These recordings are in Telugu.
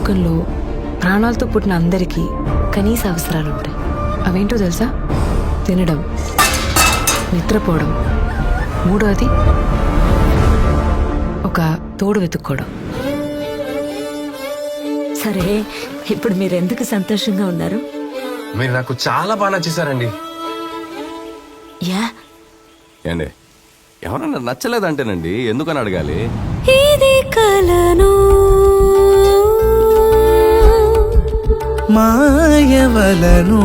లోకంలో ప్రాణాలతో పుట్టిన అందరికీ కనీస అవసరాలు ఉంటాయి. అవేంటో తెలుసా? తినడం, నిద్రపోవడం, మూడోది ఒక తోడు వెతుక్కోవడం. సరే, ఇప్పుడు మీరెందుకు సంతోషంగా ఉన్నారు? మీరు నాకు చాలా బాగా నచ్చేసారండి. యా ఏండి ఎవరన్నా నచ్చలేదంటేనండి ఎందుకని అడగాలి? ఇది కలను మాయవలను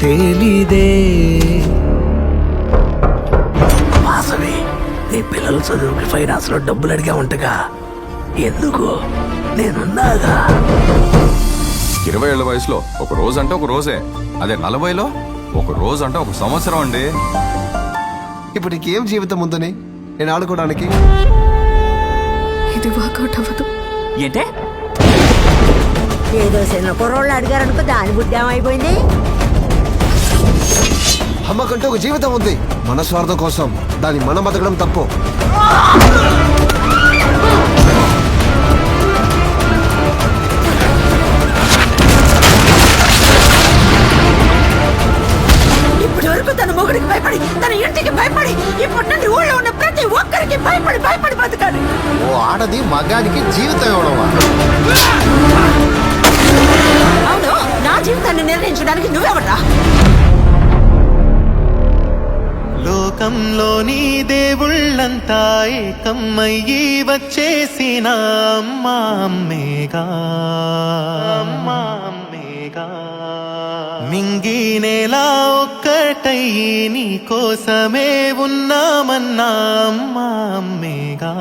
తెలీదే. వాసవి, నీ పిల్లల చదువుకి ఫైనాన్స్ లో డబ్బులు అడిగా ఉంటగా, ఎందుకు? నేనున్నాగా. 20 ఏళ్ల వయసులో ఒక రోజు అంటే ఒక రోజే, అదే 40లో ఒక రోజు అంటే ఒక సంవత్సరం అండి. ఇప్పుడు నీకేం జీవితం ఉందని నేను ఆడుకోవడానికి? ఇది వర్కౌట్ అవ్వదు. ఏంటే? ఏదో చిన్న కుర్రోళ్ళు అడిగారనుకో దాని బుద్ధి ఏమైపోయింది? అమ్మకంటే ఒక జీవితం ఉంది. మన స్వార్థం కోసం దాన్ని మనం బతకడం తప్పు. ఇప్పటి వరకు తన మొగుడికి భయపడి, తన ఇంటికి భయపడి, ఇప్పటి నుండి ఊళ్ళో ఉన్న ప్రతి ఒక్కరికి భయపడి భయపడి బతకాలి. ఓ ఆడది మగానికి జీవితం ఇవ్వడమా? అవును, నా జీవితాన్ని నిర్ణయించడానికి నువ్వెవరా? లోకంలోని దేవుళ్ళంతా ఏకమ్మయ్యి వచ్చేసిన అమ్మా అమ్మేగా, అమ్మా అమ్మేగా. మింగి నేల ఒక్కటయ్యి నీ కోసమే ఉన్నామన్నా అమ్మా అమ్మేగా.